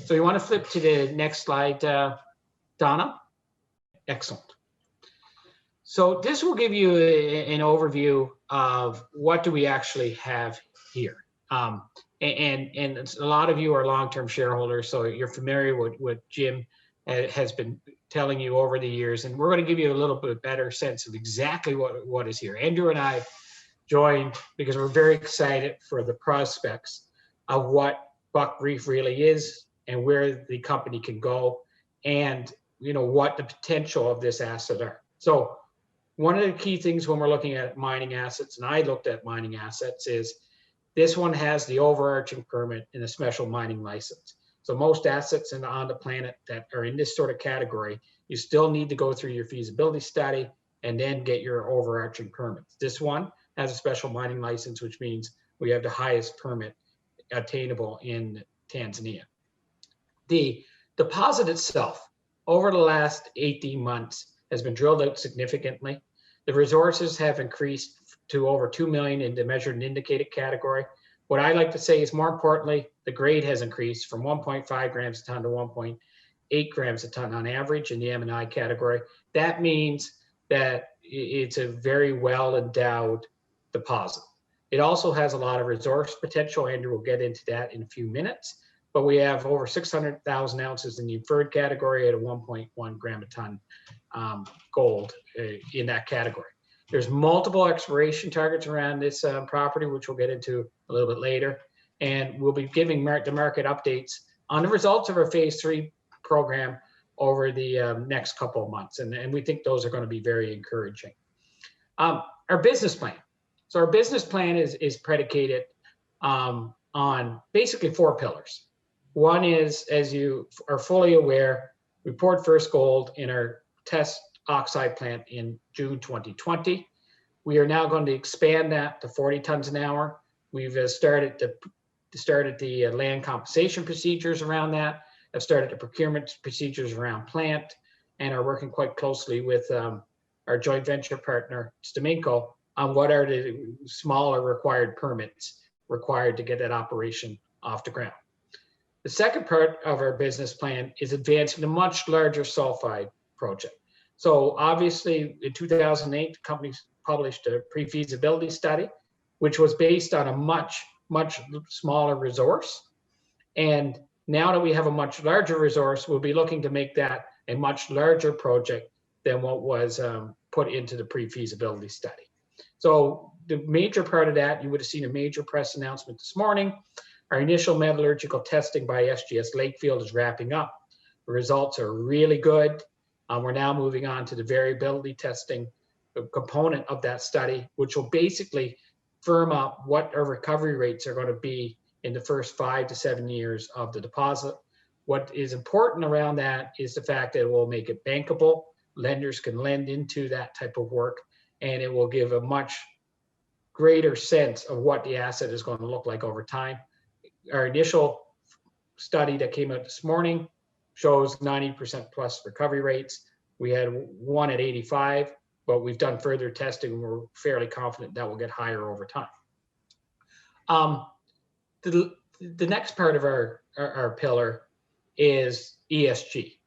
So you want to flip to the next slide, Donna? Excellent. So this will give you an overview of what do we actually have here. And a lot of you are long-term shareholders, so you're familiar with what Jim has been telling you over the years, and we're going to give you a little bit better sense of exactly what is here. Andrew and I joined because we're very excited for the prospects of what Buckreef really is and where the company can go, and what the potential of this asset are. So one of the key things when we're looking at mining assets, and I looked at mining assets, is this one has the overarching permit and a special mining license. So most assets on the planet that are in this sort of category, you still need to go through your feasibility study and then get your overarching permits. This one has a special mining license, which means we have the highest permit attainable in Tanzania. The deposit itself, over the last 18 months, has been drilled out significantly. The resources have increased to over 2 million in the measured and indicated category. What I like to say is, more importantly, the grade has increased from 1.5 grams a ton to 1.8 grams a ton on average in the M&I category. That means that it's a very well endowed deposit. It also has a lot of resource potential. Andrew will get into that in a few minutes. But we have over 600,000 ounces in the inferred category at a 1.1 gram a ton gold in that category. There's multiple exploration targets around this property, which we'll get into a little bit later. And we'll be giving the market updates on the results of our phase 3 program over the next couple of months. And we think those are going to be very encouraging. Our business plan. So our business plan is predicated on basically 4 pillars. One is, as you are fully aware, we poured first gold in our test oxide plant in June 2020. We are now going to expand that to 40 tons an hour. We've started the land compensation procedures around that, have started the procurement procedures around plant, and are working quite closely with our joint venture partner, Stamenko, on what are the smaller required permits required to get that operation off the ground. The second part of our business plan is advancing a much larger sulfide project. So obviously in 2008, the company published a pre-feasibility study, which was based on a much smaller resource. And now that we have a much larger resource, we'll be looking to make that a much larger project than what was put into the pre-feasibility study. So the major part of that, you would have seen a major press announcement this morning. Our initial metallurgical testing by SGS Lakefield is wrapping up. The results are really good. We're now moving on to the variability testing component of that study, which will basically firm up what our recovery rates are going to be in the first 5 to 7 years of the deposit. What is important around that is the fact that it will make it bankable. Lenders can lend into that type of work, and it will give a much greater sense of what the asset is going to look like over time. Our initial study that came out this morning shows 90% plus recovery rates. We had one at 85, but we've done further testing and we're fairly confident that will get higher over time. The next part of our pillar is ESG.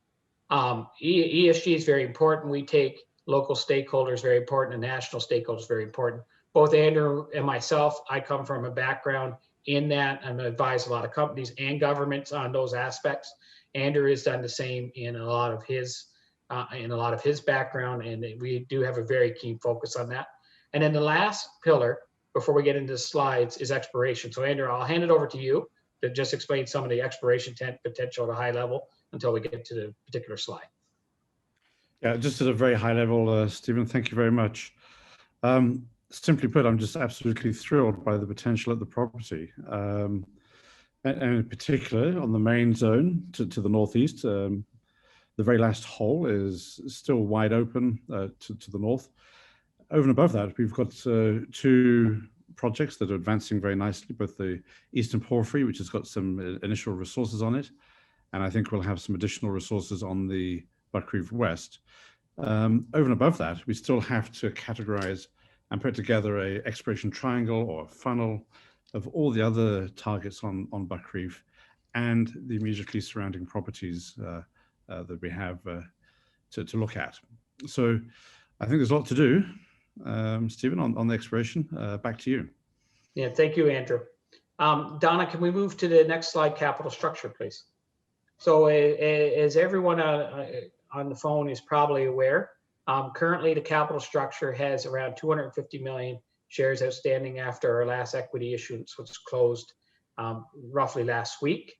ESG is very important. We take local stakeholders very important and national stakeholders very important. Both Andrew and myself, I come from a background in that. I'm advised a lot of companies and governments on those aspects. Andrew has done the same in a lot of his background, and we do have a very keen focus on that. And then the last pillar, before we get into the slides, is exploration. So Andrew, I'll hand it over to you to just explain some of the exploration potential at a high level until we get to the particular slide. Yeah, just at a very high level, Stephen, thank you very much. Simply put, I'm just absolutely thrilled by the potential of the property. And in particular, on the main zone to the northeast, the very last hole is still wide open to the north. Over and above that, we've got 2 projects that are advancing very nicely, both the Eastern Porphyry, which has got some initial resources on it, and I think we'll have some additional resources on the Buckreef West. Over and above that, we still have to categorize and put together an exploration triangle or a funnel of all the other targets on Buckreef, and the immediately surrounding properties that we have to look at. So I think there's a lot to do. Stephen, on the exploration, back to you. Yeah, thank you, Andrew. Donna, can we move to the next slide, capital structure, please? So as everyone on the phone is probably aware, currently the capital structure has around 250 million shares outstanding after our last equity issuance, which closed roughly last week.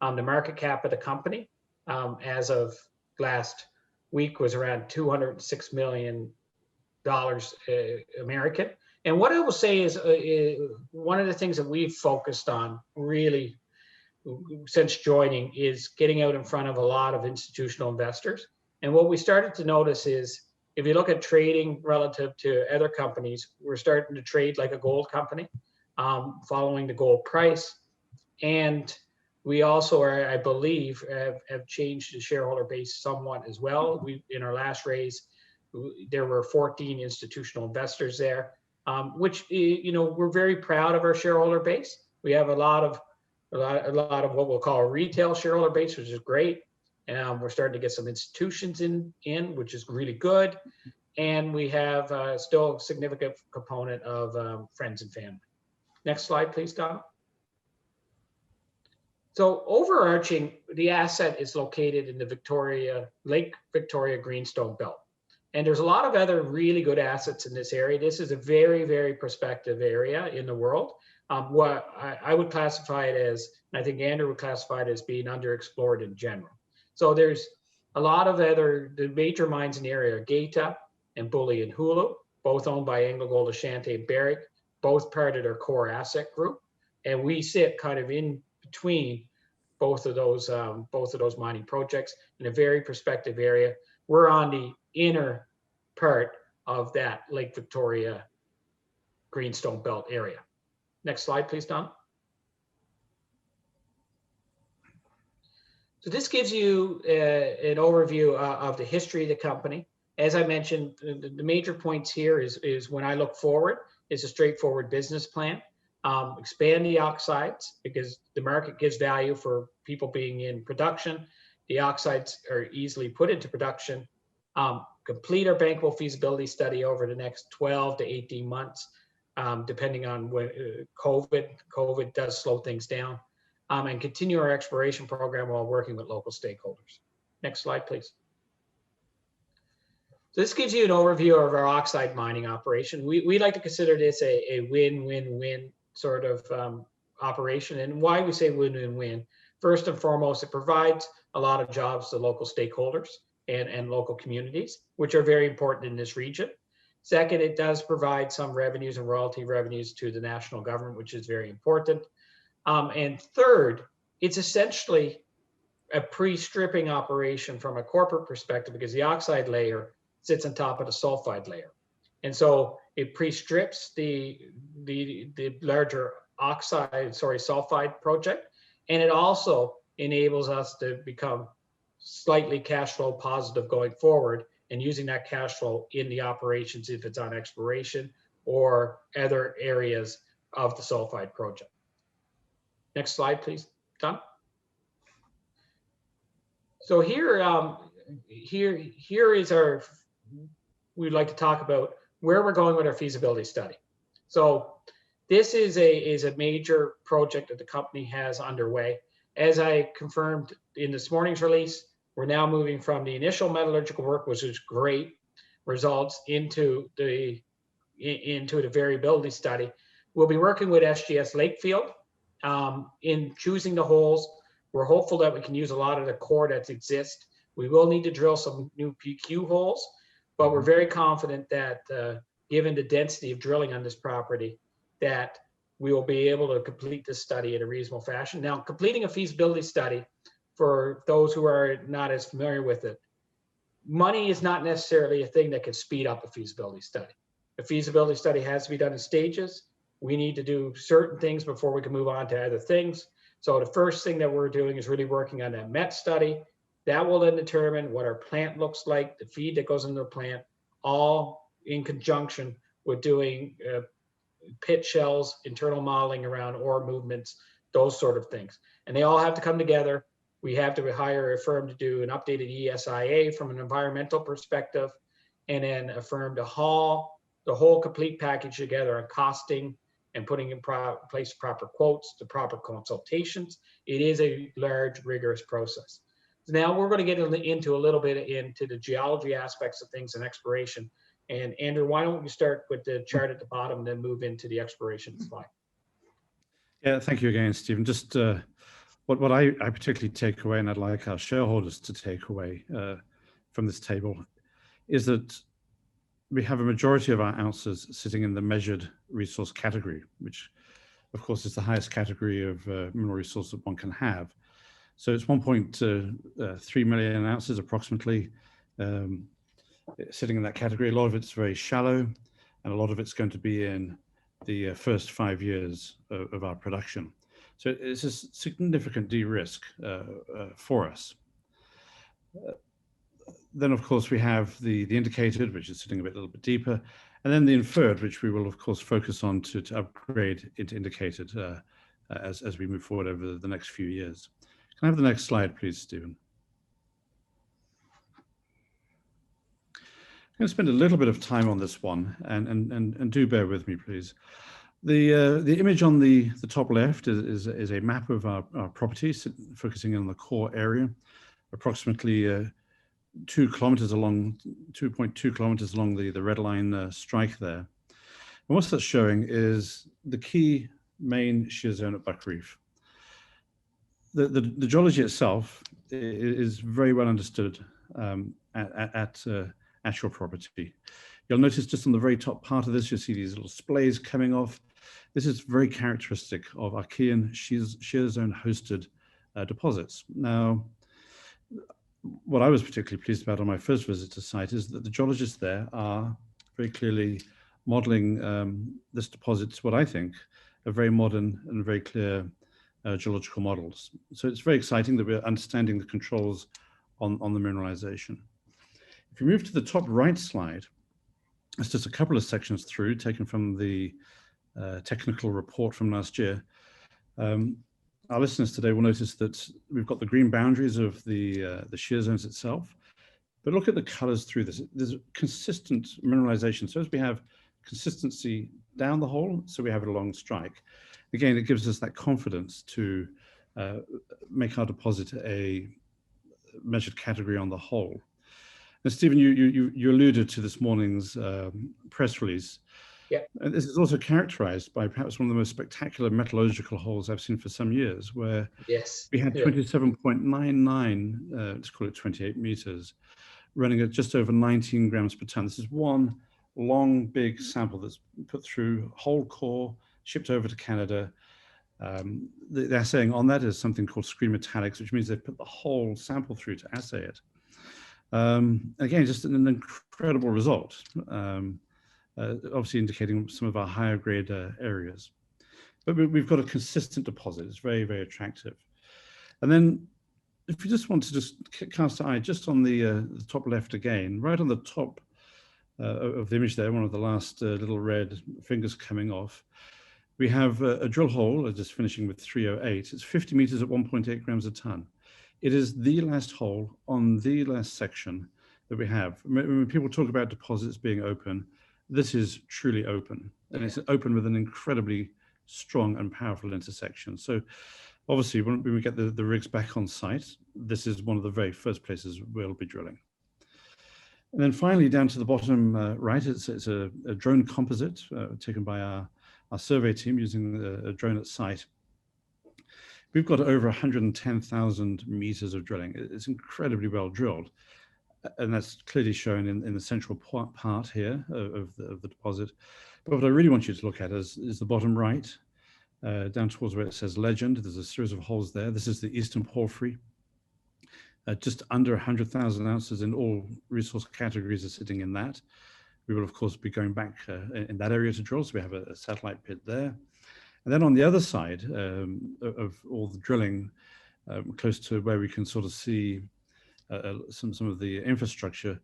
The market cap of the company as of last week was around $206 million American. And what I will say is one of the things that we've focused on really since joining is getting out in front of a lot of institutional investors. And what we started to notice is if you look at trading relative to other companies, we're starting to trade like a gold company, following the gold price. And we also are, I believe, have changed the shareholder base somewhat as well. In our last raise, there were 14 institutional investors there, which, we're very proud of our shareholder base. We have a lot of what we'll call a retail shareholder base, which is great. We're starting to get some institutions in, which is really good. And we have still a significant component of friends and family. Next slide, please, Don. So overarching, the asset is located in the Lake Victoria Greenstone Belt. And there's a lot of other really good assets in this area. This is a very, very prospective area in the world. What I would classify it as, and I think Andrew would classify it as being underexplored in general. So there's a lot of the major mines in the area are Geita and Bully and Hulu, both owned by AngloGold Ashanti and Barrick, both part of their core asset group. And we sit kind of in between both of those mining projects in a very prospective area. We're on the inner part of that Lake Victoria Greenstone Belt area. Next slide, please, Don. So this gives you an overview of the history of the company. As I mentioned, the major points here is when I look forward, it's a straightforward business plan. Expand the oxides because the market gives value for people being in production. The oxides are easily put into production. Complete our bankable feasibility study over the next 12 to 18 months. Depending on when COVID does slow things down, and continue our exploration program while working with local stakeholders. Next slide, please. So this gives you an overview of our oxide mining operation. We like to consider this a win-win-win sort of operation. And why we say win-win-win? First and foremost, it provides a lot of jobs to local stakeholders and local communities, which are very important in this region. Second, it does provide some revenues and royalty revenues to the national government, which is very important. And third, it's essentially a pre-stripping operation from a corporate perspective because the oxide layer sits on top of the sulfide layer. And so it pre-strips the larger sulfide project. And it also enables us to become slightly cash flow positive going forward and using that cash flow in the operations if it's on exploration or other areas of the sulfide project. Next slide, please, Don. So here is we'd like to talk about where we're going with our feasibility study. So this is a major project that the company has underway. As I confirmed in this morning's release, we're now moving from the initial metallurgical work, which is great results, into the variability study. We'll be working with SGS Lakefield in choosing the holes. We're hopeful that we can use a lot of the core that exists. We will need to drill some new PQ holes, but we're very confident that given the density of drilling on this property, that we will be able to complete this study in a reasonable fashion. Now, completing a feasibility study, for those who are not as familiar with it, money is not necessarily a thing that can speed up a feasibility study. A feasibility study has to be done in stages. We need to do certain things before we can move on to other things. So the first thing that we're doing is really working on that MET study. That will then determine what our plant looks like, the feed that goes into the plant, all in conjunction with doing pit shells, internal modeling around ore movements, those sort of things. and they all have to come together. We have to hire a firm to do an updated ESIA from an environmental perspective, and then a firm to haul the whole complete package together on costing and putting in place proper quotes, the proper consultations. It is a large, rigorous process. So now we're going to get into a little bit into the geology aspects of things and exploration. And Andrew, why don't you start with the chart at the bottom, then move into the exploration slide? Yeah, thank you again, Stephen. Just what I particularly take away, and I'd like our shareholders to take away from this table, is that we have a majority of our ounces sitting in the measured resource category, which of course is the highest category of mineral resource that one can have. So it's 1.3 million ounces approximately sitting in that category. A lot of it's very shallow, and a lot of it's going to be in the first 5 years of our production. So it's a significant de-risk for us. Then, of course, we have the indicated, which is sitting a little bit deeper, and then the inferred, which we will, of course, focus on to upgrade into indicated as we move forward over the next few years. Can I have the next slide, please, Stephen? I'm going to spend a little bit of time on this one, and do bear with me, please. The image on the top left is a map of our properties, focusing on the core area, approximately 2 kilometers along, 2.2 kilometers along the red line strike there. And what that's showing is the key main shear zone at Buckreef. The geology itself is very well understood at your property. You'll notice just on the very top part of this, you'll see these little splays coming off. This is very characteristic of Archean shear zone hosted deposits. Now, what I was particularly pleased about on my first visit to site is that the geologists there are very clearly modeling this deposit to what I think are very modern and very clear geological models. So it's very exciting that we're understanding the controls on the mineralization. If you move to the top right slide, it's just a couple of sections through, taken from the technical report from last year. Our listeners today will notice that we've got the green boundaries of the shear zones itself, but look at the colors through this. There's consistent mineralization. So as we have consistency down the hole, so we have it along strike. Again, it gives us that confidence to make our deposit a measured category on the whole. Now, Stephen, you alluded to this morning's press release. Yeah. And this is also characterized by perhaps one of the most spectacular metallurgical holes I've seen for some years, where we had 27.99, let's call it 28 meters, running at just over 19 grams per ton. This is one long, big sample that's put through whole core, shipped over to Canada. The assaying on that is something called screen metallics, which means they've put the whole sample through to assay it. Again, just an incredible result. Obviously indicating some of our higher grade areas. But we've got a consistent deposit. It's very, very attractive. And then if you just want to just cast an eye just on the top left again, right on the top of the image there, one of the last little red fingers coming off, we have a drill hole, just finishing with 308. It's 50 meters at 1.8 grams a ton. It is the last hole on the last section that we have. When people talk about deposits being open, this is truly open, and it's open with an incredibly strong and powerful intersection. So obviously when we get the rigs back on site, this is one of the very first places we'll be drilling. And then finally down to the bottom right, it's a drone composite taken by our survey team using a drone at site. We've got over 110,000 meters of drilling. It's incredibly well drilled. And that's clearly shown in the central part here of the deposit. But what I really want you to look at is the bottom right, down towards where it says legend. There's a series of holes there. This is the Eastern Porphyry. Just under 100,000 ounces in all resource categories are sitting in that. We will, of course, be going back in that area to drill. So we have a satellite pit there. And then on the other side of all the drilling, close to where we can sort of see some of the infrastructure,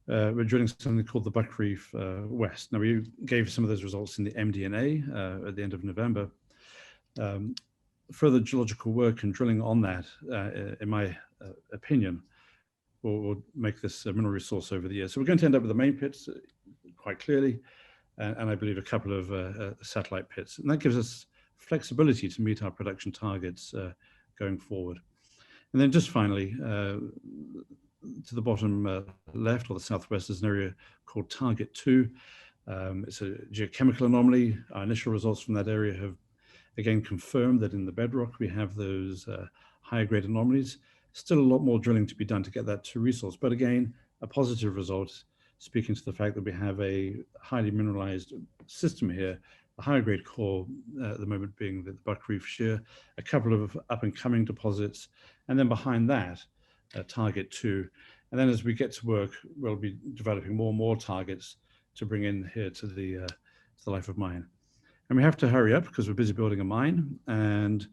we're drilling something called the Buckreef West. Now, we gave some of those results in the MD&A at the end of November. further geological work and drilling on that, in my opinion, will make this a mineral resource over the years. So we're going to end up with the main pits quite clearly, and I believe a couple of satellite pits. And that gives us flexibility to meet our production targets going forward. And then just finally, to the bottom left or the southwest is an area called Target 2. It's a geochemical anomaly. Our initial results from that area have again confirmed that in the bedrock we have those higher grade anomalies. Still a lot more drilling to be done to get that to resource, but again, a positive result, speaking to the fact that we have a highly mineralized system here, a higher grade core at the moment being the Buckreef Shear, a couple of up and coming deposits, and then behind that, Target 2. And then as we get to work, we'll be developing more and more targets to bring in here to the life of mine. And we have to hurry up because we're busy building a mine, and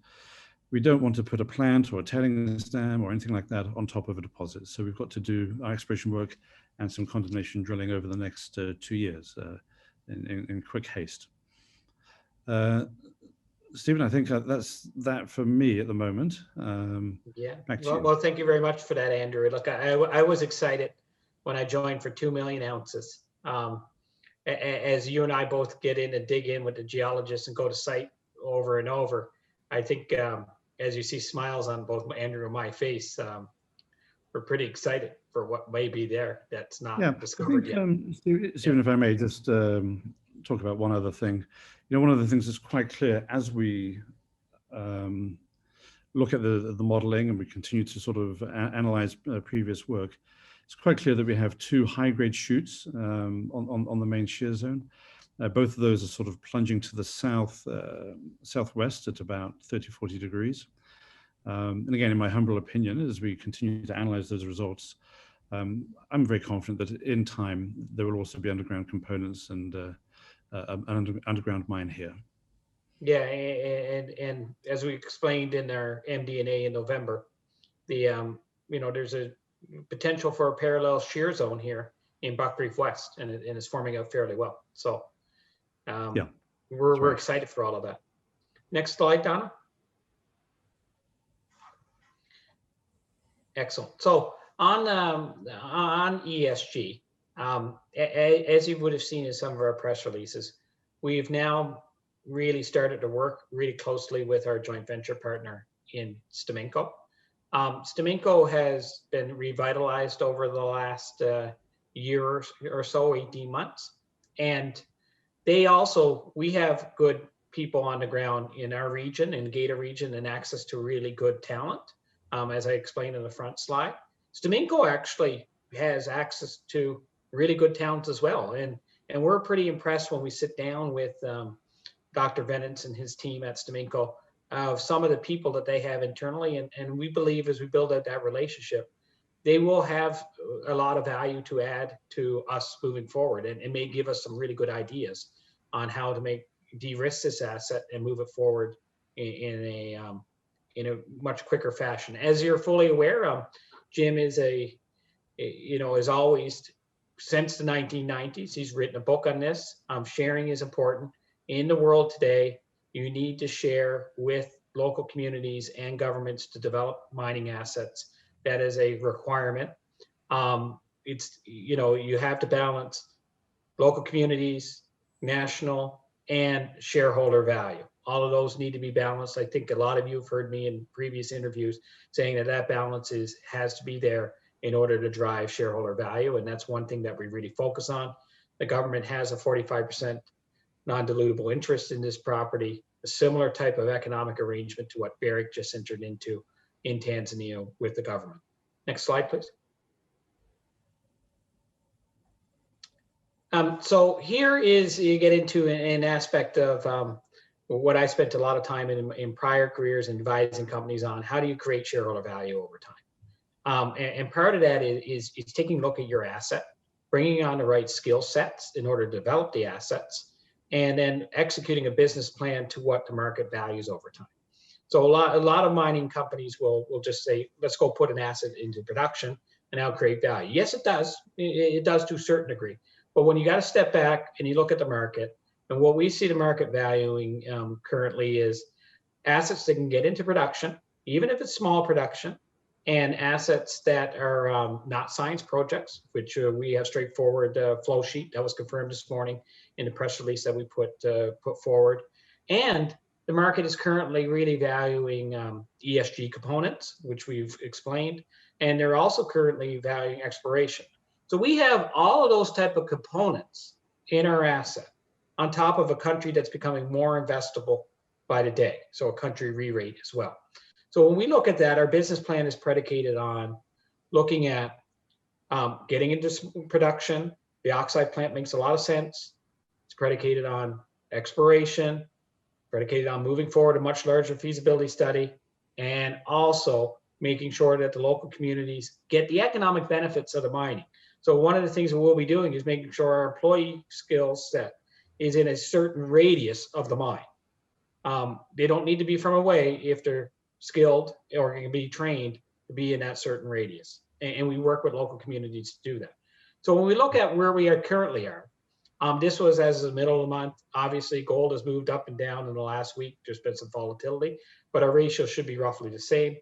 we don't want to put a plant or a tailings dam or anything like that on top of a deposit. So we've got to do our exploration work and some condemnation drilling over the next 2 years in quick haste. Stephen, I think that's that for me at the moment. Yeah. Back to you. Well, thank you very much for that, Andrew. Look, I was excited when I joined for 2 million ounces. As you and I both get in and dig in with the geologists and go to site over and over, I think as you see smiles on both Andrew and my face, we're pretty excited for what may be there that's not discovered yet. Stephen, if I may just talk about one other thing. You know, one of the things that's quite clear as we look at the modeling and we continue to sort of analyze previous work, it's quite clear that we have 2 high-grade shoots on the main shear zone. Both of those are sort of plunging to the southwest at about 30-40 degrees. And again, in my humble opinion, as we continue to analyze those results, I'm very confident that in time there will also be underground components and an underground mine here. Yeah, and as we explained in our MD&A in November, the there's a potential for a parallel shear zone here in Buckreef West, and it's forming out fairly well. So we're excited for all of that. Next slide, Donna. Excellent. So on ESG, as you would have seen in some of our press releases, we've now really started to work really closely with our joint venture partner in Stamenko. Stamenko has been revitalized over the last year or so, 18 months. And we have good people on the ground in our region, in Geita region, and access to really good talent, as I explained in the front slide. Stamenko actually has access to really good talent as well. And we're pretty impressed when we sit down with Dr. Venance and his team at Stamenko of some of the people that they have internally. And we believe as we build out that relationship, they will have a lot of value to add to us moving forward and may give us some really good ideas on how to de-risk this asset and move it forward in a much quicker fashion. As you're fully aware, Jim is is always, since the 1990s, he's written a book on this. Sharing is important. In the world today, you need to share with local communities and governments to develop mining assets. That is a requirement. You have to balance local communities, national, and shareholder value. All of those need to be balanced. I think a lot of you have heard me in previous interviews saying that balance has to be there in order to drive shareholder value. And that's one thing that we really focus on. The government has a 45% non-dilutable interest in this property, a similar type of economic arrangement to what Barrick just entered into in Tanzania with the government. Next slide, please. So here you get into an aspect of what I spent a lot of time in prior careers in advising companies on. How do you create shareholder value over time? And part of that is taking a look at your asset, bringing on the right skill sets in order to develop the assets, and then executing a business plan to what the market values over time. So a lot of mining companies will just say, let's go put an asset into production and now create value. Yes, it does. It does to a certain degree. But when you got to step back and you look at the market, and what we see the market valuing currently is assets that can get into production, even if it's small production, and assets that are not science projects, which we have straightforward flow sheet that was confirmed this morning in the press release that we put forward. And the market is currently really valuing ESG components, which we've explained, and they're also currently valuing exploration. So we have all of those type of components in our asset on top of a country that's becoming more investable by the day. So a country re-rate as well. So when we look at that, our business plan is predicated on looking at getting into production. The oxide plant makes a lot of sense. It's predicated on exploration, predicated on moving forward a much larger feasibility study, and also making sure that the local communities get the economic benefits of the mining. So one of the things that we'll be doing is making sure our employee skill set is in a certain radius of the mine. They don't need to be from away if they're skilled or can be trained to be in that certain radius. And we work with local communities to do that. So when we look at where we are currently are, this was as the middle of the month. Obviously, gold has moved up and down in the last week. There's been some volatility, but our ratio should be roughly the same.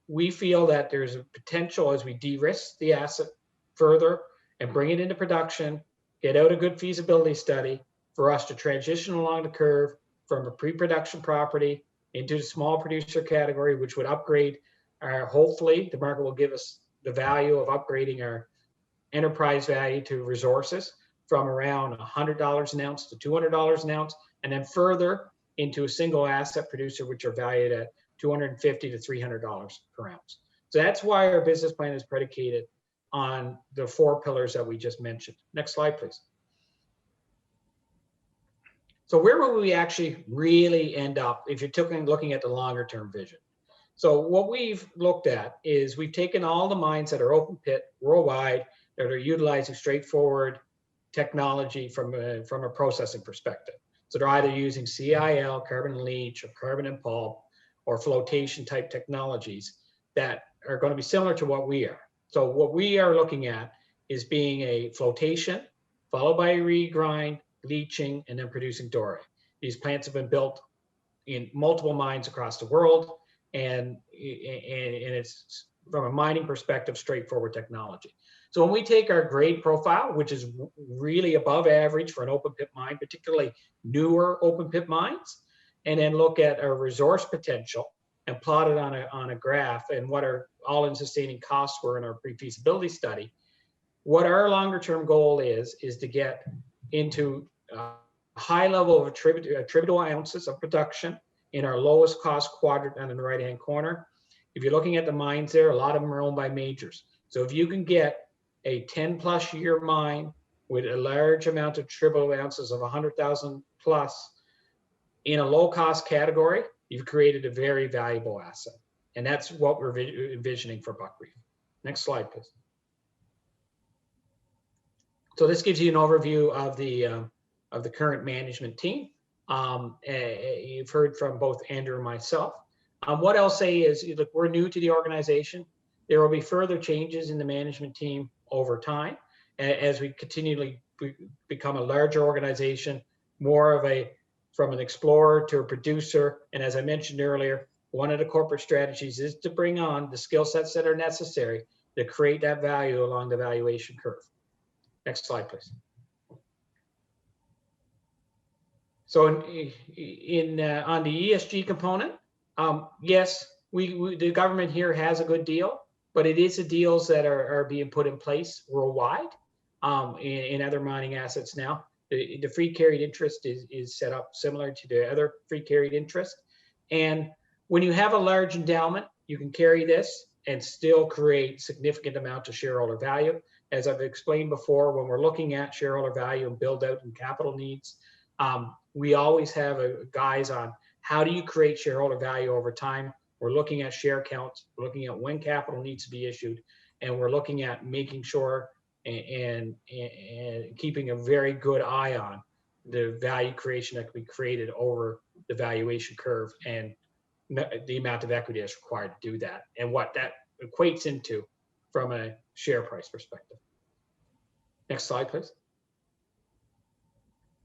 We feel that there's a potential as we de-risk the asset further and bring it into production, get out a good feasibility study for us to transition along the curve from a pre-production property into the small producer category, which would upgrade our, hopefully the market will give us the value of upgrading our enterprise value to resources from around $100 an ounce to $200 an ounce, and then further into a single asset producer, which are valued at $250 to $300 per ounce. So that's why our business plan is predicated on the 4 pillars that we just mentioned. Next slide, please. So where will we actually really end up if you're looking at the longer term vision? So what we've looked at is we've taken all the mines that are open pit worldwide that are utilizing straightforward technology from a processing perspective. So they're either using CIL, carbon leach, or carbon and pulp, or flotation type technologies that are going to be similar to what we are. So what we are looking at is being a flotation, followed by a regrind, leaching, and then producing doré. These plants have been built in multiple mines across the world, and it's from a mining perspective, straightforward technology. So when we take our grade profile, which is really above average for an open pit mine, particularly newer open pit mines, and then look at our resource potential and plot it on a graph and what our all-in sustaining costs were in our pre-feasibility study, what our longer term goal is to get into high level of attributable ounces of production in our lowest cost quadrant on the right hand corner. If you're looking at the mines there, a lot of them are owned by majors. So if you can get a 10+ year mine with a large amount of attributable ounces of 100,000 plus in a low cost category, you've created a very valuable asset. And that's what we're envisioning for Buckreef. Next slide, please. So this gives you an overview of the current management team. You've heard from both Andrew and myself. What I'll say is, look, we're new to the organization. There will be further changes in the management team over time as we continually become a larger organization, more of from an explorer to a producer. And as I mentioned earlier, one of the corporate strategies is to bring on the skill sets that are necessary to create that value along the valuation curve. Next slide, please. So on the ESG component, yes, the government here has a good deal, but it is the deals that are being put in place worldwide in other mining assets now. The free carried interest is set up similar to the other free carried interest. And when you have a large endowment, you can carry this and still create significant amount of shareholder value. As I've explained before, when we're looking at shareholder value and build out and capital needs, we always have guys on how do you create shareholder value over time. We're looking at share counts, we're looking at when capital needs to be issued, and we're looking at making sure and keeping a very good eye on the value creation that can be created over the valuation curve and the amount of equity that's required to do that and what that equates into from a share price perspective. Next slide, please.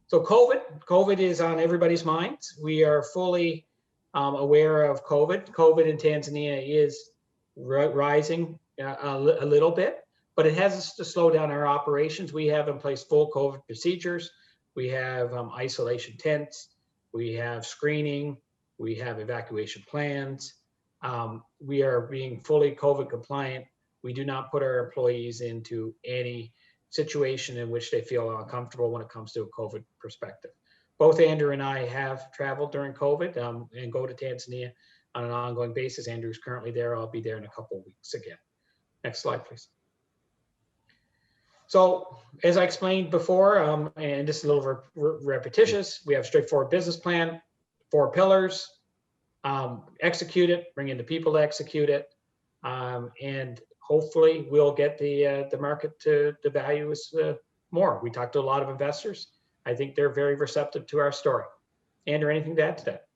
So COVID is on everybody's minds. We are fully aware of COVID. COVID in Tanzania is rising a little bit, but it has to slow down our operations. We have in place full COVID procedures. We have isolation tents. We have screening. We have evacuation plans. We are being fully COVID compliant. We do not put our employees into any situation in which they feel uncomfortable when it comes to a COVID perspective. Both Andrew and I have traveled during COVID and go to Tanzania on an ongoing basis. Andrew's currently there. I'll be there in a couple of weeks again. Next slide, please. So as I explained before, and this is a little repetitious, we have a straightforward business plan, 4 pillars, execute it, bring in the people to execute it, and hopefully we'll get the market to value us more. We talked to a lot of investors. I think they're very receptive to our story. Andrew, anything to add to that?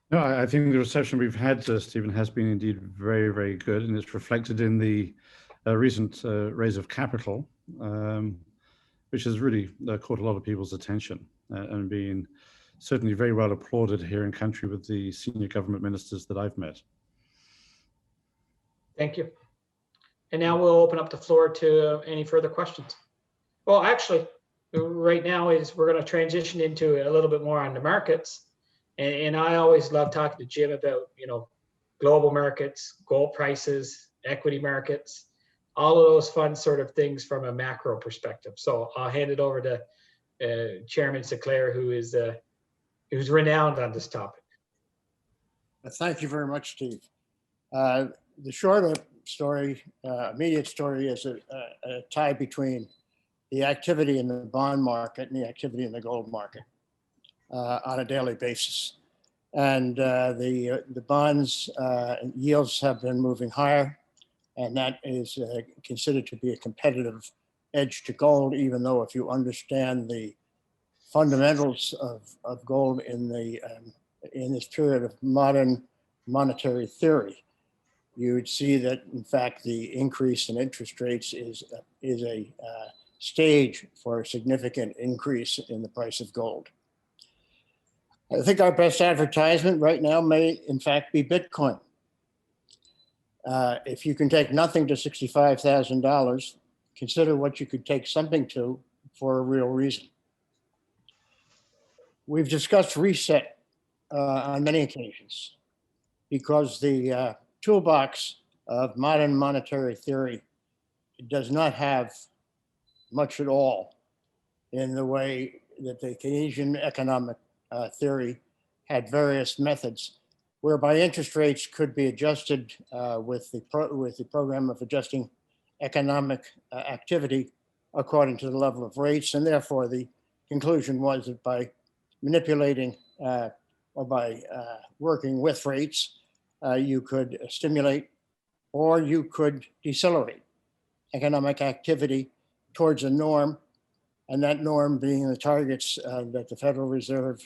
No, I think the reception we've had, Stephen, has been indeed very, very good, and it's reflected in the recent raise of capital, which has really caught a lot of people's attention and been certainly very well applauded here in country with the senior government ministers that I've met. Thank you. And now we'll open up the floor to any further questions. Well, actually, right now we're going to transition into a little bit more on the markets. And I always love talking to Jim about, global markets, gold prices, equity markets, all of those fun sort of things from a macro perspective. So I'll hand it over to Chairman Sinclair, who's renowned on this topic. Thank you very much, Steve. The shorter story, immediate story, is a tie between the activity in the bond market and the activity in the gold market on a daily basis. And the bonds yields have been moving higher, and that is considered to be a competitive edge to gold, even though if you understand the fundamentals of gold in this period of modern monetary theory, you would see that, in fact, the increase in interest rates is a stage for a significant increase in the price of gold. I think our best advertisement right now may, in fact, be Bitcoin. If you can take nothing to $65,000, consider what you could take something to for a real reason. We've discussed reset on many occasions because the toolbox of modern monetary theory does not have much at all in the way that the Keynesian economic theory had various methods whereby interest rates could be adjusted with the program of adjusting economic activity according to the level of rates. And therefore, the conclusion was that by manipulating or by working with rates, you could stimulate or you could decelerate economic activity towards a norm, and that norm being the targets that the Federal Reserve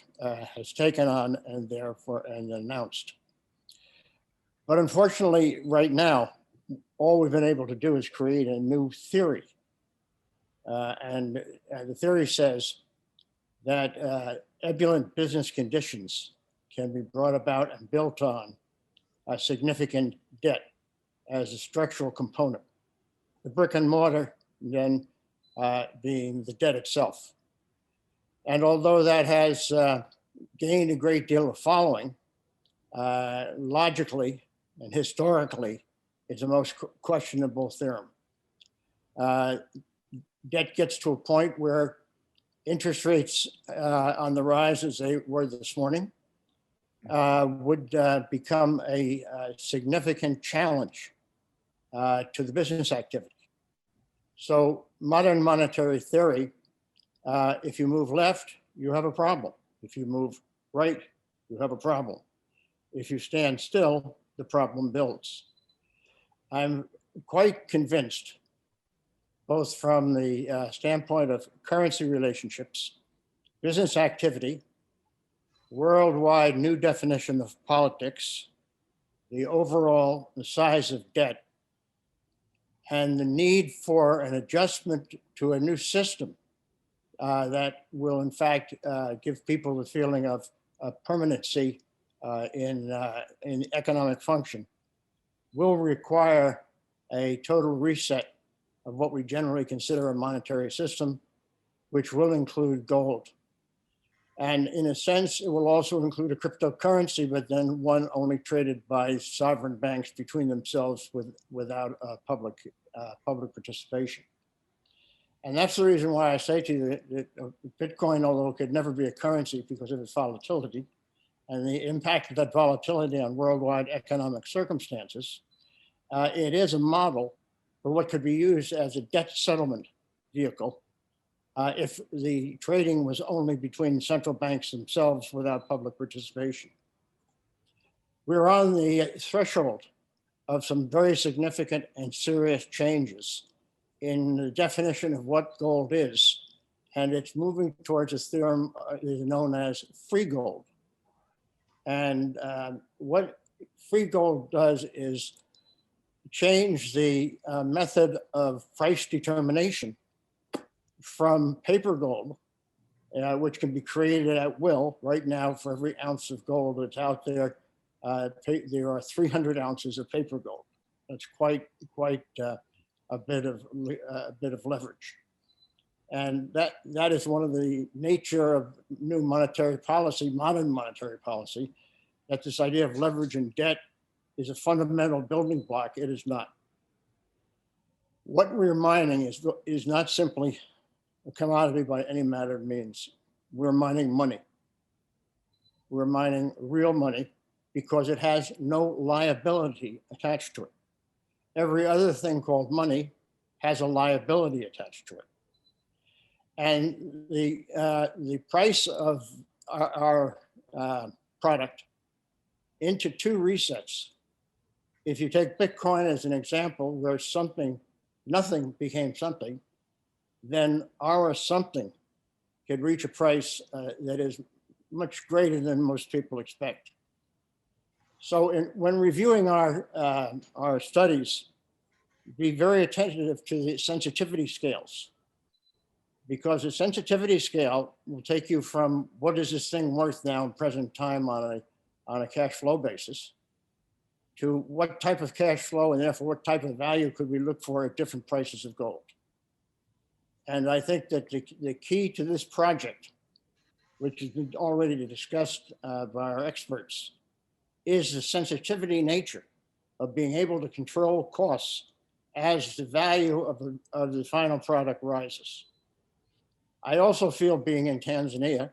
has taken on and therefore announced. But unfortunately, right now, all we've been able to do is create a new theory. And the theory says that ebullient business conditions can be brought about and built on a significant debt as a structural component. The brick and mortar then being the debt itself. And although that has gained a great deal of following, logically and historically, it's a most questionable theorem. Debt gets to a point where interest rates on the rise as they were this morning would become a significant challenge to the business activity. So modern monetary theory, if you move left, you have a problem. If you move right, you have a problem. If you stand still, the problem builds. I'm quite convinced, both from the standpoint of currency relationships, business activity, worldwide new definition of politics, the size of debt, and the need for an adjustment to a new system that will, in fact, give people the feeling of permanency in economic function will require a total reset of what we generally consider a monetary system, which will include gold. And in a sense, it will also include a cryptocurrency, but then one only traded by sovereign banks between themselves without public participation. And that's the reason why I say to you that Bitcoin, although it could never be a currency because of its volatility and the impact of that volatility on worldwide economic circumstances, it is a model for what could be used as a debt settlement vehicle if the trading was only between central banks themselves without public participation. We're on the threshold of some very significant and serious changes in the definition of what gold is, and it's moving towards a theorem known as free gold. And what free gold does is change the method of price determination from paper gold, which can be created at will. Right now, for every ounce of gold that's out there, there are 300 ounces of paper gold. That's quite a bit of leverage. And that is one of the nature of new monetary policy, modern monetary policy, that this idea of leverage and debt is a fundamental building block. It is not. What we're mining is not simply a commodity by any matter of means. We're mining money. We're mining real money because it has no liability attached to it. Every other thing called money has a liability attached to it. And the price of our product into two resets. If you take Bitcoin as an example, where nothing became something, then our something could reach a price that is much greater than most people expect. So when reviewing our studies, be very attentive to the sensitivity scales, because the sensitivity scale will take you from what is this thing worth now in present time on a cash flow basis to what type of cash flow and therefore what type of value could we look for at different prices of gold. And I think that the key to this project, which has been already discussed by our experts, is the sensitivity nature of being able to control costs as the value of the final product rises. I also feel being in Tanzania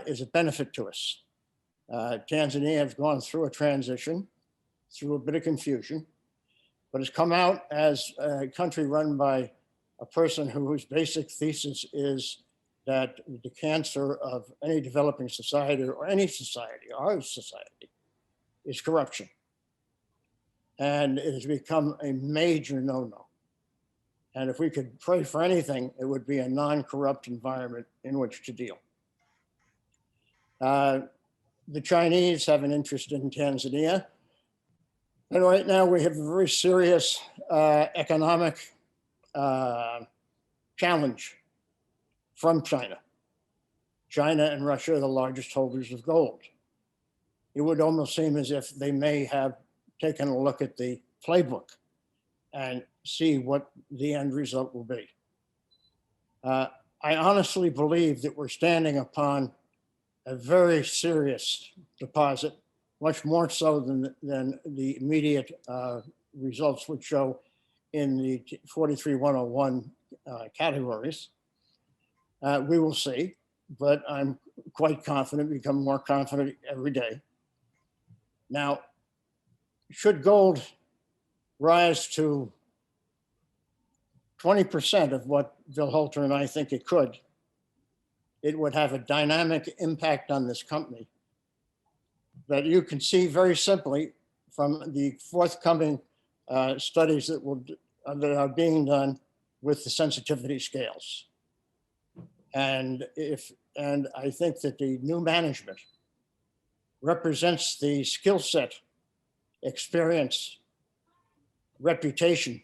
is a benefit to us. Tanzania has gone through a transition, through a bit of confusion, but has come out as a country run by a person whose basic thesis is that the cancer of any developing society or any society, our society, is corruption. And it has become a major no-no. And if we could pray for anything, it would be a non-corrupt environment in which to deal. The Chinese have an interest in Tanzania. And right now we have a very serious economic challenge from China. China and Russia are the largest holders of gold. It would almost seem as if they may have taken a look at the playbook and see what the end result will be. I honestly believe that we're standing upon a very serious deposit, much more so than the immediate results would show in the 43101 categories. We will see, but I'm quite confident, become more confident every day. Now, should gold rise to 20% of what Bill Holter and I think it could, it would have a dynamic impact on this company that you can see very simply from the forthcoming studies that are being done with the sensitivity scales. And I think that the new management represents the skill set, experience, reputation,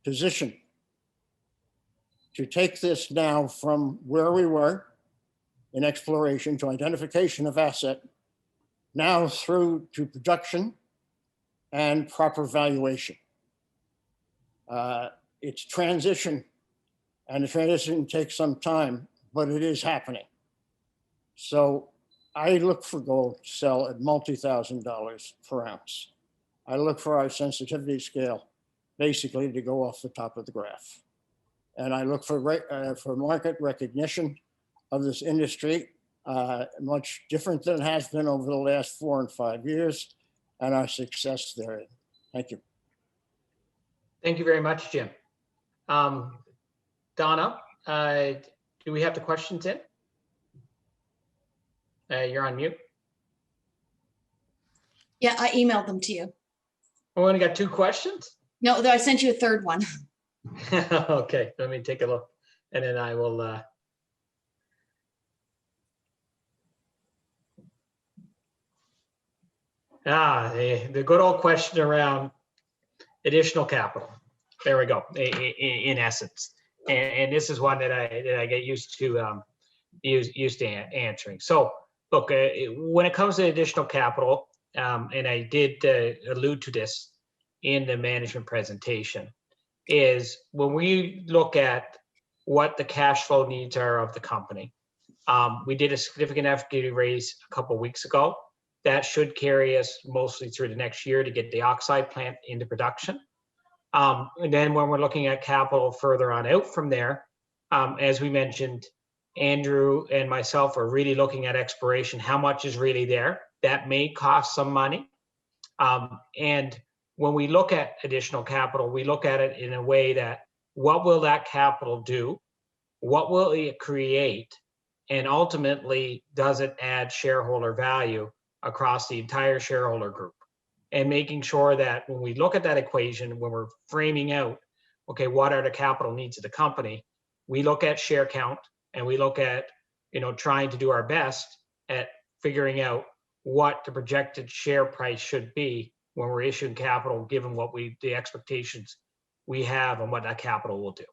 position to take this now from where we were in exploration to identification of asset now through to production and proper valuation. It's transition, and the transition takes some time, but it is happening. So I look for gold to sell at $multi-thousand per ounce. I look for our sensitivity scale basically to go off the top of the graph. And I look for market recognition of this industry, much different than it has been over the last 4 and 5 years, and our success therein. Thank you. Thank you very much, Jim. Donna, do we have the questions in? You're on mute. Yeah, I emailed them to you. We only got 2 questions? No, I sent you a third one. Okay, let me take a look, and then I will. The good old question around additional capital. There we go. In essence, and this is one that I get used to answering. So, look, when it comes to additional capital, and I did allude to this in the management presentation, is when we look at what the cash flow needs are of the company. We did a significant equity raise a couple of weeks ago. That should carry us mostly through the next year to get the oxide plant into production. And then when we're looking at capital further on out from there, as we mentioned, Andrew and myself are really looking at exploration. How much is really there? That may cost some money. And when we look at additional capital, we look at it in a way that what will that capital do? What will it create? And ultimately, does it add shareholder value across the entire shareholder group? And making sure that when we look at that equation, when we're framing out, okay, what are the capital needs of the company? We look at share count, and we look at, trying to do our best at figuring out what the projected share price should be when we're issuing capital, given what the expectations we have on what that capital will do.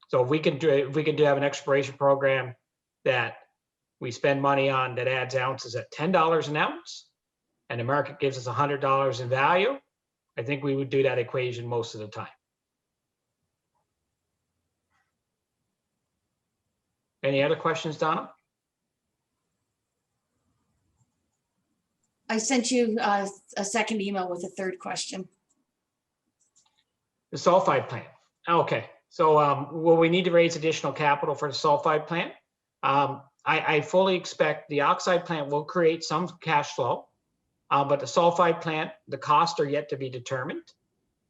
So if we can have an exploration program that we spend money on that adds ounces at $10 an ounce, and the market gives us $100 in value, I think we would do that equation most of the time. Any other questions, Donna? I sent you a second email with a third question. The sulfide plant. Okay, so will we need to raise additional capital for the sulfide plant? I fully expect the oxide plant will create some cash flow, but the sulfide plant, the costs are yet to be determined.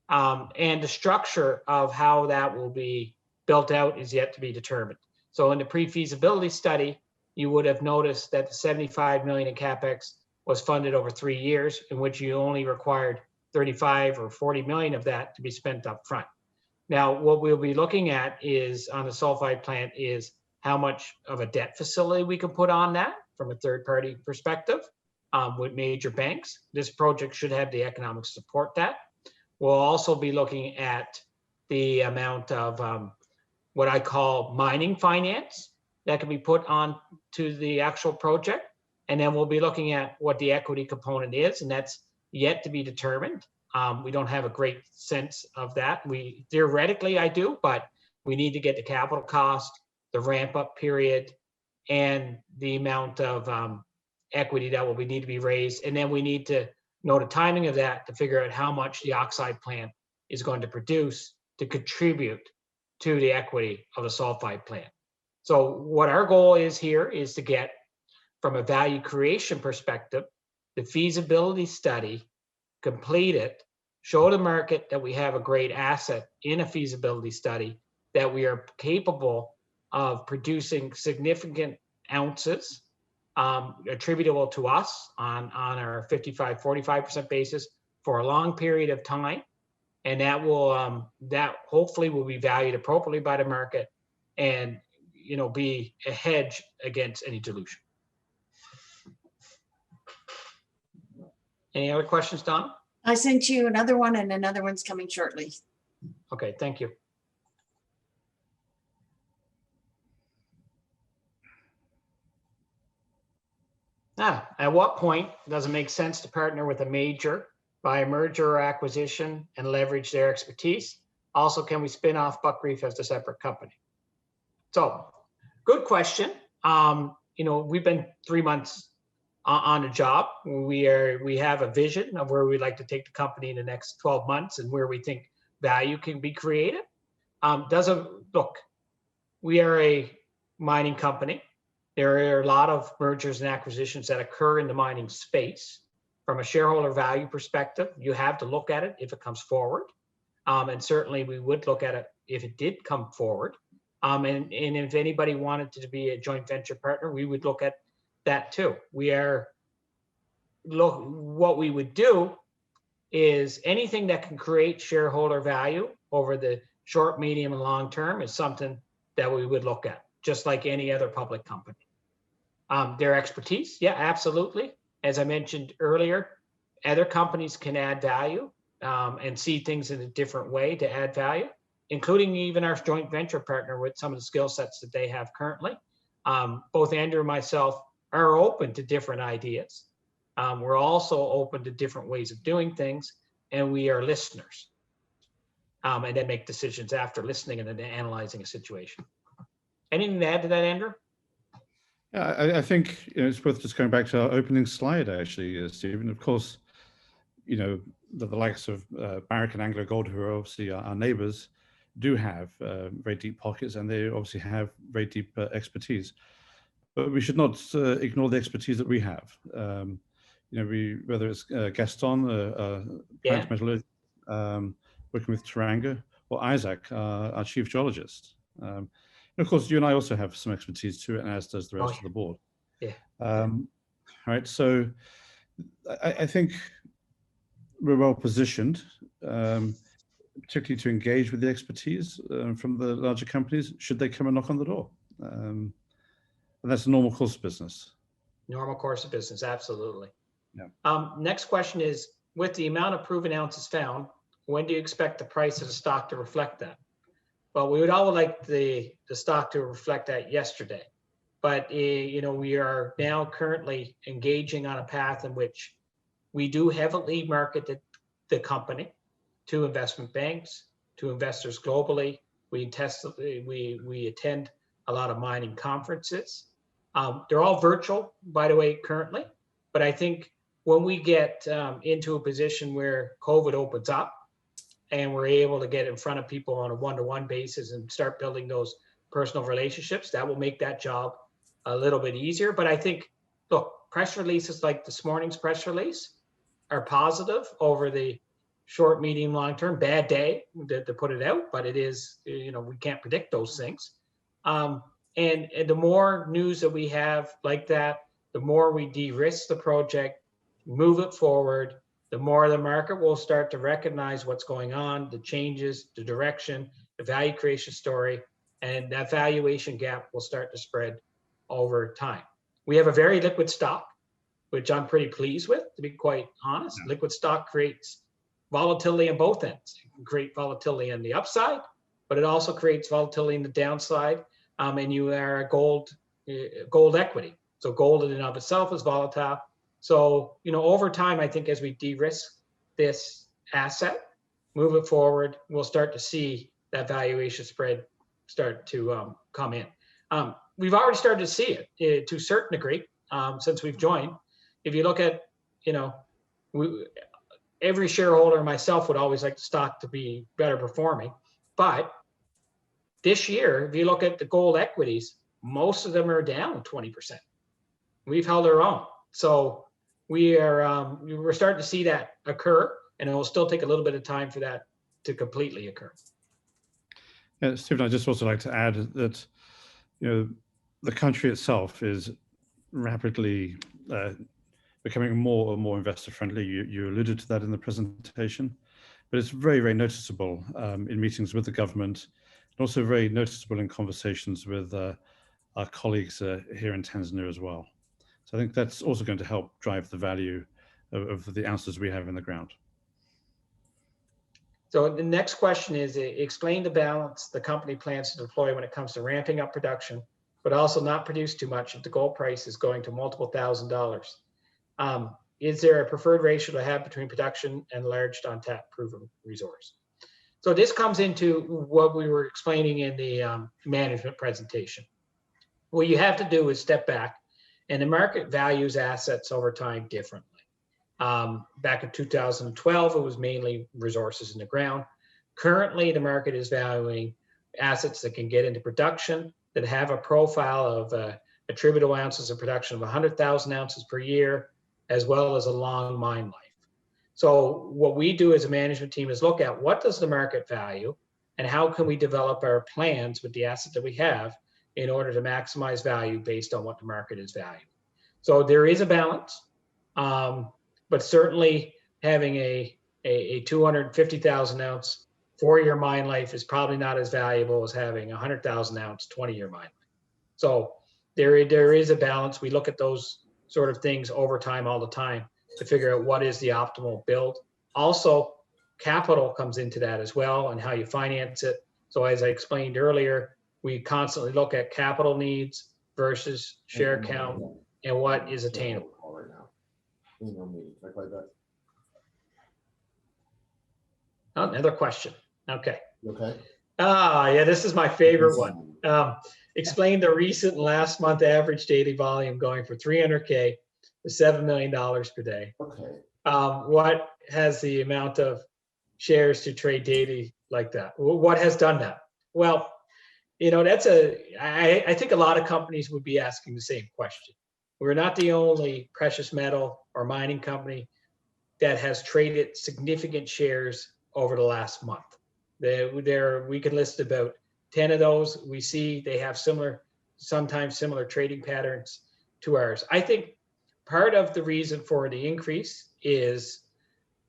And the structure of how that will be built out is yet to be determined. So in the pre-feasibility study, you would have noticed that the 75 million in CapEx was funded over 3 years, in which you only required 35 or 40 million of that to be spent up front. Now, what we'll be looking at is on the sulfide plant is how much of a debt facility we can put on that from a third-party perspective with major banks. This project should have the economics to support that. We'll also be looking at the amount of what I call mining finance that can be put on to the actual project. And then we'll be looking at what the equity component is, and that's yet to be determined. We don't have a great sense of that. Theoretically, I do, but we need to get the capital cost, the ramp up period, and the amount of equity that will need to be raised. And then we need to know the timing of that to figure out how much the oxide plant is going to produce to contribute to the equity of the sulfide plant. So what our goal is here is to get, from a value creation perspective, the feasibility study, complete it, show the market that we have a great asset in a feasibility study, that we are capable of producing significant ounces attributable to us on our 55-45% basis for a long period of time. And that will that hopefully will be valued appropriately by the market and be a hedge against any dilution. Any other questions, Don? I sent you another one, and another one's coming shortly. Okay, thank you. At what point does it make sense to partner with a major by a merger or acquisition and leverage their expertise? Also, can we spin off Buckreef as a separate company? So, good question. We've been 3 months on the job. We have a vision of where we'd like to take the company in the next 12 months and where we think value can be created. Look, we are a mining company. There are a lot of mergers and acquisitions that occur in the mining space. From a shareholder value perspective, you have to look at it if it comes forward. And certainly we would look at it if it did come forward. And if anybody wanted to be a joint venture partner, we would look at that too. What we would do is anything that can create shareholder value over the short, medium, and long term is something that we would look at, just like any other public company. Their expertise, yeah, absolutely. As I mentioned earlier, other companies can add value and see things in a different way to add value, including even our joint venture partner with some of the skill sets that they have currently. Both Andrew and myself are open to different ideas. We're also open to different ways of doing things, and we are listeners. And then make decisions after listening and then analyzing a situation. Anything to add to that, Andrew? Yeah, I think it's worth just going back to our opening slide, actually, Stephen. Of course, the likes of Barrick and Anglo Gold, who are obviously our neighbors, do have very deep pockets, and they obviously have very deep expertise. But we should not ignore the expertise that we have. Whether it's Gaston, plant metallurgist, working with Teranga, or Isaac, our chief geologist. And of course, you and I also have some expertise too, and as does the rest of the board. Yeah. Right. So I think we're well positioned, particularly to engage with the expertise from the larger companies, should they come and knock on the door. And that's a normal course of business. Normal course of business, absolutely. Yeah. Next question is, with the amount of proven ounces found, when do you expect the price of the stock to reflect that? Well, we would all like the stock to reflect that yesterday. But, we are now currently engaging on a path in which we do heavily market the company to investment banks, to investors globally. We attend a lot of mining conferences. They're all virtual, by the way, currently. But I think when we get into a position where COVID opens up and we're able to get in front of people on a one-to-one basis and start building those personal relationships, that will make that job a little bit easier. But I think, look, press releases like this morning's press release are positive over the short, medium, long term. Bad day to put it out, but it is, we can't predict those things. And the more news that we have like that, the more we de-risk the project, move it forward, the more the market will start to recognize what's going on, the changes, the direction, the value creation story, and that valuation gap will start to spread over time. We have a very liquid stock, which I'm pretty pleased with, to be quite honest. Yeah. Liquid stock creates volatility on both ends. It can create volatility on the upside, but it also creates volatility in the downside. And you are a gold equity. So gold in and of itself is volatile. So, over time, I think as we de-risk this asset, move it forward, we'll start to see that valuation spread start to come in. We've already started to see it to a certain degree since we've joined. If you look at, every shareholder, myself, would always like the stock to be better performing. But this year, if you look at the gold equities, most of them are down 20%. We've held our own. So we're starting to see that occur, and it will still take a little bit of time for that to completely occur. Yeah, Stephen, I'd just also like to add that, the country itself is rapidly becoming more and more investor friendly. You alluded to that in the presentation, but it's very, very noticeable in meetings with the government, and also very noticeable in conversations with our colleagues here in Tanzania as well. So I think that's also going to help drive the value of the ounces we have in the ground. So the next question is, explain the balance the company plans to deploy when it comes to ramping up production but also not produce too much if the gold price is going to multiple $1,000s? Is there a preferred ratio to have between production and large untapped proven resource? So this comes into what we were explaining in the management presentation. What you have to do is step back, and the market values assets over time differently. Back in 2012, it was mainly resources in the ground. Currently, the market is valuing assets that can get into production, that have a profile of attributable ounces of production of 100,000 ounces per year, as well as a long mine life. So what we do as a management team is look at what does the market value and how can we develop our plans with the asset that we have in order to maximize value based on what the market is valuing. So there is a balance, but certainly having a 250,000 ounce 4-year mine life is probably not as valuable as having a 100,000 ounce 20-year mine life. So there is a balance. We look at those sort of things over time, all the time, to figure out what is the optimal build. Also, capital comes into that as well and how you finance it. So as I explained earlier, we constantly look at capital needs versus share count and what is attainable. Oh, another question. Okay. Okay. Yeah, this is my favorite one. Explain the recent last month average daily volume going from 300K to $7 million per day. Okay. What has the amount of shares to trade daily like that? What has done that? Well, you know, I think a lot of companies would be asking the same question. We're not the only precious metal or mining company that has traded significant shares over the last month. We can list about 10 of those. We see they have sometimes similar trading patterns to ours. I think part of the reason for the increase is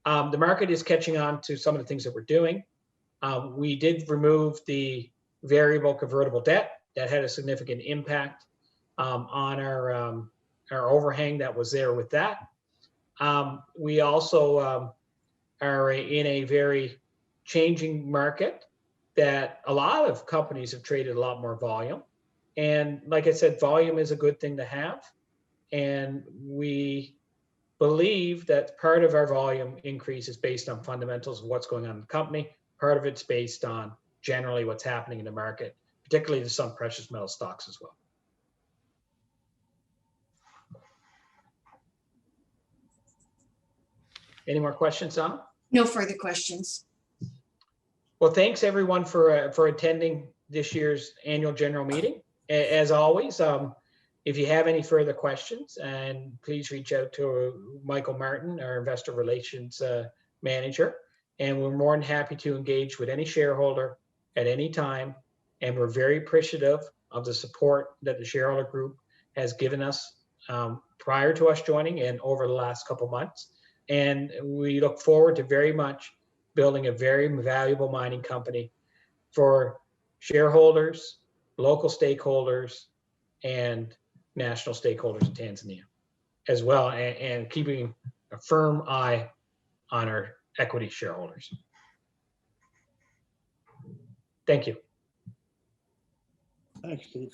the market is catching on to some of the things that we're doing. We did remove the variable convertible debt. That had a significant impact on our overhang that was there with that. We also are in a very changing market that a lot of companies have traded a lot more volume. And like I said, volume is a good thing to have. And we believe that part of our volume increase is based on fundamentals of what's going on in the company. Part of it's based on generally what's happening in the market, particularly to some precious metal stocks as well. Any more questions, Donna? No further questions. Well, thanks everyone for attending this year's annual general meeting. As always, if you have any further questions, and please reach out to Michael Martin, our investor relations manager, and we're more than happy to engage with any shareholder at any time. And we're very appreciative of the support that the shareholder group has given us prior to us joining and over the last couple months. And we look forward to very much building a very valuable mining company for shareholders, local stakeholders, and national stakeholders in Tanzania as well, and keeping a firm eye on our equity shareholders. Thank you. Thanks, Steve.